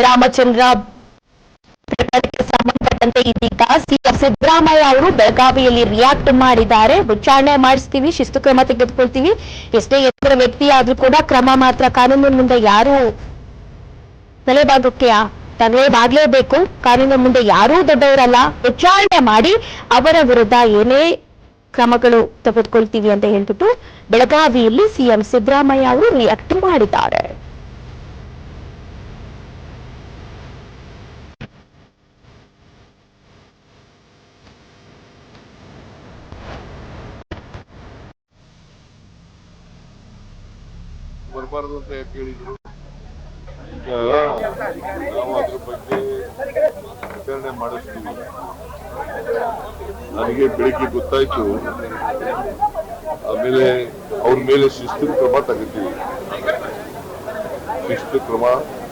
ರಾಮಚಂದ್ರ ಪ್ರಕರಣಕ್ಕೆ ಸಂಬಂಧಪಟ್ಟಂತೆ ಇದೀಗ ಸಿಎಂ ಸಿದ್ದರಾಮಯ್ಯ ಅವರು ಬೆಳಗಾವಿಯಲ್ಲಿ ರಿಯಾಕ್ಟ್ ಮಾಡಿದ್ದಾರೆ. ವಿಚಾರಣೆ ಮಾಡಿಸ್ತೀವಿ, ಶಿಸ್ತು ಕ್ರಮ ತೆಗೆದುಕೊಳ್ತೀವಿ, ಎಷ್ಟೇ ಎತ್ತರ ವ್ಯಕ್ತಿ ಆದ್ರೂ ಕೂಡ ಕ್ರಮ ಮಾತ್ರ ಕಾನೂನಿನ ಮುಂದೆ ಯಾರು ತಲೆಬಾಗ್ಲೇಬೇಕು. ಕಾನೂನಿನ ಮುಂದೆ ಯಾರೂ ದೊಡ್ಡವರಲ್ಲ. ವಿಚಾರಣೆ ಮಾಡಿ ಅವರ ವಿರುದ್ಧ ಏನೇ ಕ್ರಮಗಳು ತೆಗೆದುಕೊಳ್ತೀವಿ ಅಂತ ಹೇಳ್ಬಿಟ್ಟು ಬೆಳಗಾವಿಯಲ್ಲಿ ಸಿಎಂ ಸಿದ್ದರಾಮಯ್ಯ ಅವರು ರಿಯಾಕ್ಟ್ ಮಾಡಿದ್ದಾರೆ. ಬರಬಾರದು ಅಂತ ಯಾಕೆ ಹೇಳಿದ್ರು? ನಾವು ಅದ್ರ ಬಗ್ಗೆ ವಿಚಾರಣೆ ಮಾಡಿಸ್ತೀವಿ. ನನಗೆ ಬೆಳಿಗ್ಗೆ ಗೊತ್ತಾಯ್ತು. ಆಮೇಲೆ ಅವ್ರ ಮೇಲೆ ಶಿಸ್ತಿನ ಕ್ರಮ ತಗೋತೀವಿ, ಶಿಸ್ತು ಕ್ರಮ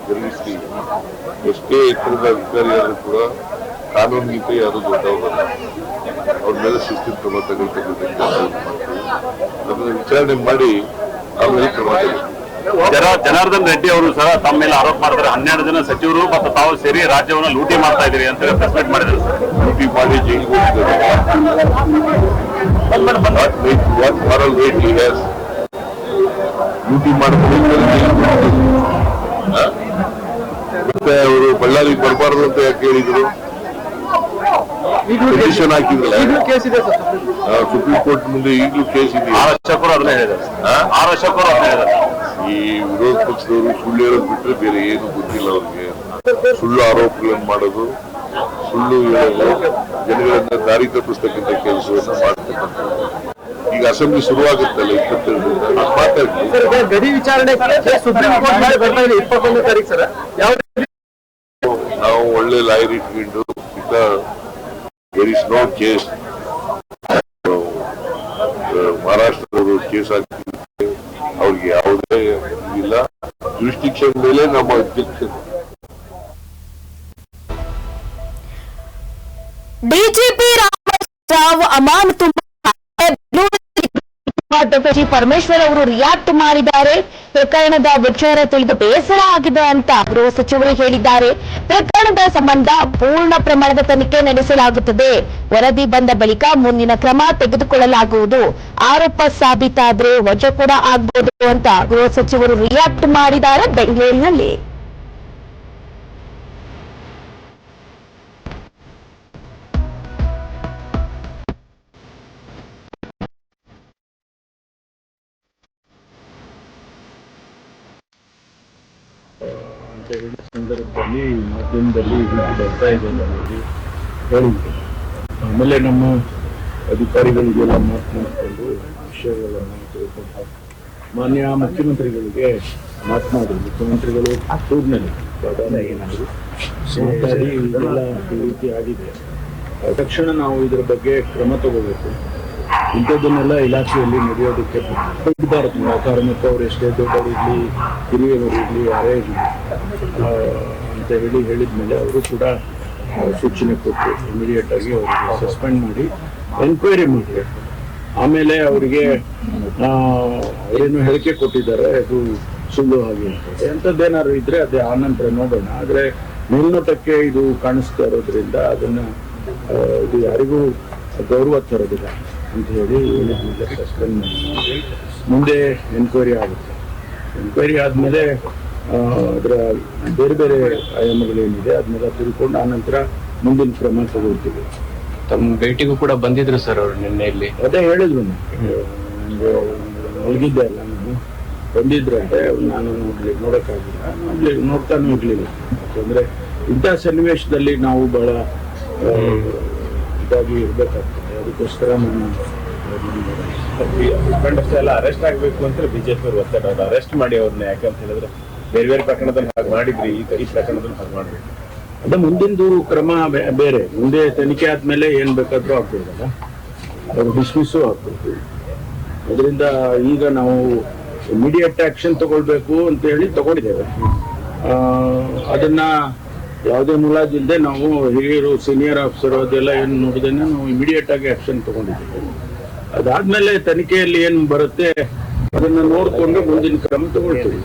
ಜರುಗಿಸ್ತೀವಿ. ಎಷ್ಟೇ ಎತ್ತರದ ಅಧಿಕಾರಿಯಾದ್ರೂ ಕೂಡ ಕಾನೂನಿಗಿಂತ ಯಾರು ದೊಡ್ಡವರಲ್ಲ. ಅವ್ರ ಮೇಲೆ ಶಿಸ್ತಿನ ಕ್ರಮ ತಗೊಳ್ತಕ್ಕಂಥ ಅದನ್ನ ವಿಚಾರಣೆ ಮಾಡಿ ಆಮೇಲೆ ಕ್ರಮ ತಗೊಳ್ತೀವಿ. ಜನಾರ್ದನ್ ರೆಡ್ಡಿ ಅವರು ಸಹ ತಮ್ಮ ಮೇಲೆ ಆರೋಪ ಮಾಡಿದ್ರೆ 12 ಜನ ಸಚಿವರು ಮತ್ತು ತಾವು ಸೇರಿ ರಾಜ್ಯವನ್ನು ಲೂಟಿ ಮಾಡ್ತಾ ಇದ್ದೀರಿ ಅಂತ ಪ್ರೆಸ್ ಮೀಟ್ ಮಾಡಿದ್ರು. ಲೂಟಿ ಮಾಡಿ ಜೈಲಿಗೆ ಹೋಗಿದ್ದಾರೆ. ಲೂಟಿ ಮಾಡ್ಕೊಂಡು ಮತ್ತೆ ಅವರು ಬಳ್ಳಾರಿಗೆ ಬರಬಾರದು ಅಂತ ಯಾಕೆ ಹೇಳಿದ್ರು? ಪಿಟಿಷನ್ ಹಾಕಿದ್ರಲ್ಲ, ಸುಪ್ರೀಂ ಕೋರ್ಟ್ ಮುಂದೆ ಈಗಲೂ ಕೇಸ್ ಇದೆ. ಆರಕ್ಷಕರು ಅದನ್ನ ಹೇಳಿದ್ದಾರೆ. ಈ ವಿರೋಧ ಪಕ್ಷದವರು ಸುಳ್ಳು ಹೇಳೋದು ಬಿಟ್ಟರೆ ಬೇರೆ ಏನು ಗೊತ್ತಿಲ್ಲ ಅವ್ರಿಗೆ. ಸುಳ್ಳು ಆರೋಪಗಳನ್ನು ಮಾಡೋದು, ಸುಳ್ಳು ಹೇಳೋದು, ಜನಗಳನ್ನ ದಾರಿ ತಪ್ಪಿಸ್ತಕ್ಕಂಥ ಕೆಲಸವನ್ನ ಮಾಡ್ತಕ್ಕಂಥದ್ದು. ಈಗ ಅಸೆಂಬ್ಲಿ ಶುರುವಾಗುತ್ತಲ್ಲ 27ರಿಂದ ಮಾತಾಡ್ತೀವಿ. ಗಡಿ ವಿಚಾರಣೆ ಸುಪ್ರೀಂ ಕೋರ್ಟ್ 21 ತಾರೀಕು ಸರ್. ನಾವು ಒಳ್ಳೆ ಲಾಯರ್ ಇಟ್ಕೊಂಡು ದೇರ್ ಇಸ್ ನೋ ಕೇಸ್. ಮಹಾರಾಷ್ಟ್ರದವರು ಕೇಸ್ ಹಾಕಿದ್ರೆ ಅವ್ರಿಗೆ ಯಾವುದೇ ಇಲ್ಲ. ಜುರಿಸ್ಡಿಕ್ಷನ್ ಮೇಲೆ ನಮ್ಮ ಅಬ್ಜೆಕ್ಷನ್. ಡಿಜಿಪಿ ರಾವ್ ಅಮಾನತು ಪರಮೇಶ್ವರ್ ಅವರು ರಿಯಾಕ್ಟ್ ಮಾಡಿದ್ದಾರೆ. ಪ್ರಕರಣದ ವಿಚಾರ ತಿಳಿದು ಬೇಸರ ಆಗಿದೆ ಅಂತ ಗೃಹ ಸಚಿವರು ಹೇಳಿದ್ದಾರೆ. ಪ್ರಕರಣದ ಸಂಬಂಧ ಪೂರ್ಣ ಪ್ರಮಾಣದ ತನಿಖೆ ನಡೆಸಲಾಗುತ್ತದೆ. ವರದಿ ಬಂದ ಬಳಿಕ ಮುಂದಿನ ಕ್ರಮ ತೆಗೆದುಕೊಳ್ಳಲಾಗುವುದು. ಆರೋಪ ಸಾಬೀತಾದ್ರೆ ವಜಾ ಕೂಡ ಆಗಬಹುದು ಅಂತ ಗೃಹ ಸಚಿವರು ರಿಯಾಕ್ಟ್ ಮಾಡಿದ್ದಾರೆ ಬೆಂಗಳೂರಿನಲ್ಲಿ. ಸಂದರ್ಭದಲ್ಲಿ ಮಾಧ್ಯಮದಲ್ಲಿ ಬರ್ತಾ ಇದೆ ಅನ್ನೋದು ಹೇಳಿದ್ರು. ಆಮೇಲೆ ನಮ್ಮ ಅಧಿಕಾರಿಗಳಿಗೆಲ್ಲ ಮಾತನಾಡಿಕೊಂಡು ವಿಷಯಗಳನ್ನು ತಿಳ್ಕೊಂಡು ಮಾನ್ಯ ಮುಖ್ಯಮಂತ್ರಿಗಳಿಗೆ ಮಾತನಾಡಿ, ಮುಖ್ಯಮಂತ್ರಿಗಳು ಟೂರ್ನಲ್ಲಿ ಏನಾದರೂ ಮಾತಾಡಿ ಇದೆಲ್ಲ ಈ ರೀತಿ ಆಗಿದೆ, ತಕ್ಷಣ ನಾವು ಇದರ ಬಗ್ಗೆ ಕ್ರಮ ತಗೋಬೇಕು. ಇಂಥದ್ದನ್ನೆಲ್ಲ ಇಲಾಖೆಯಲ್ಲಿ ನಡೆಯೋದಕ್ಕೆ ಬಿಡಬಾರದು. ಕಾರಣಕ್ಕೆ ಅವ್ರು ಎಷ್ಟೇ ದೊಡ್ಡವರಿರಲಿ, ಹಿರಿಯವರಿರಲಿ, ಯಾರೇ ಇರಲಿ ಅಂತ ಹೇಳಿದ್ಮೇಲೆ ಅವರು ಕೂಡ ಸೂಚನೆ ಕೊಟ್ಟು ಇಮಿಡಿಯೇಟ್ ಆಗಿ ಅವರಿಗೆ ಸಸ್ಪೆಂಡ್ ಮಾಡಿ ಎನ್ಕ್ವೈರಿ ಮಾಡಿ, ಆಮೇಲೆ ಅವರಿಗೆ ಅವರೇನು ಹೇಳಿಕೆ ಕೊಟ್ಟಿದ್ದಾರೆ ಅದು ಸುಳ್ಳು ಹಾಗೆ ಎಂಥದ್ದೇನಾದ್ರು ಇದ್ರೆ ಅದೇ ಆನಂತರ ನೋಡೋಣ. ಆದರೆ ಮೇಲ್ನೋಟಕ್ಕೆ ಇದು ಕಾಣಿಸ್ತಾ ಇರೋದ್ರಿಂದ ಅದನ್ನ ಇದು ಯಾರಿಗೂ ಗೌರವ ತರೋದಿಲ್ಲ ಅಂತ ಹೇಳಿ ಹೇಳಿದ್ಮೇಲೆ ಸಸ್ಪೆಂಡ್ ಮಾಡಿ ಮುಂದೆ ಎನ್ಕ್ವೈರಿ ಆಗುತ್ತೆ. ಎನ್ಕ್ವೈರಿ ಆದಮೇಲೆ ಅದರ ಬೇರೆ ಬೇರೆ ಆಯಾಮಗಳೇನಿದೆ ಅದನ್ನೆಲ್ಲ ತಿಳ್ಕೊಂಡು ಆನಂತರ ಮುಂದಿನ ಕ್ರಮ ತಗೊಳ್ತೀವಿ. ತಮ್ಮ ಭೇಟಿಗೂ ಕೂಡ ಬಂದಿದ್ರು ಸರ್ ಅವರು ನಿನ್ನೆಯಲ್ಲಿ. ಅದೇ ಹೇಳಿದ್ರು, ನನಗೆ ಮಲಗಿದ್ದೆ ಅಲ್ಲ, ನಾನು ಬಂದಿದ್ರಂತೆ. ನಾನು ನೋಡೋಕ್ಕಾಗಿಲ್ಲ, ನೋಡ್ತಾನೆ ಹೋಗ್ಲಿಲ್ಲ. ಯಾಕಂದ್ರೆ ಇಂಥ ಸನ್ನಿವೇಶದಲ್ಲಿ ನಾವು ಬಹಳ ಇದಾಗಿ ಇರ್ಬೇಕಾಗ್ತದೆ. ಅದಕ್ಕೋಸ್ಕರ ನಾನು ಎಲ್ಲ ಅರೆಸ್ಟ್ ಆಗ್ಬೇಕು ಅಂತ ಬಿಜೆಪಿ ಅವರು ಒತ್ತಡ, ಅರೆಸ್ಟ್ ಮಾಡಿ ಅವ್ರನ್ನ. ಯಾಕಂತ ಹೇಳಿದ್ರೆ ಬೇರೆ ಬೇರೆ ಪ್ರಕರಣದಲ್ಲಿ ಹಾಗೆ ಮಾಡಿದ್ರಿ, ಈ ಪ್ರಕರಣದಲ್ಲಿ ಹಾಗೆ ಮಾಡ್ಬೇಕು. ಅದ ಮುಂದಿಂದು ಕ್ರಮ ಬೇರೆ. ಮುಂದೆ ತನಿಖೆ ಆದ್ಮೇಲೆ ಏನ್ ಬೇಕಾದ್ರೂ ಆಗ್ಬೋದಲ್ಲ, ಅವರು ಡಿಸ್ಮಿಸ್ಸು ಆಗ್ಬೋದು. ಅದರಿಂದ ಈಗ ನಾವು ಇಮಿಡಿಯೇಟ್ ಆಕ್ಷನ್ ತಗೊಳ್ಬೇಕು ಅಂತ ಹೇಳಿ ತಗೊಂಡಿದ್ದೇವೆ. ಅದನ್ನ ಯಾವುದೇ ಮುಲಾಜಿಲ್ಲದೆ ನಾವು ಹಿರಿಯರು, ಸೀನಿಯರ್ ಆಫೀಸರ್ ಅದೆಲ್ಲ ಏನು ನೋಡಿದೇನೆ ನಾವು ಇಮಿಡಿಯೇಟ್ ಆಗಿ ಆಕ್ಷನ್ ತಗೊಂಡಿದ್ದೇವೆ. ಅದಾದ್ಮೇಲೆ ತನಿಖೆಯಲ್ಲಿ ಏನ್ ಬರುತ್ತೆ ಅದನ್ನ ನೋಡ್ಕೊಂಡು ಮುಂದಿನ ಕ್ರಮ ತಗೊಳ್ತೀವಿ.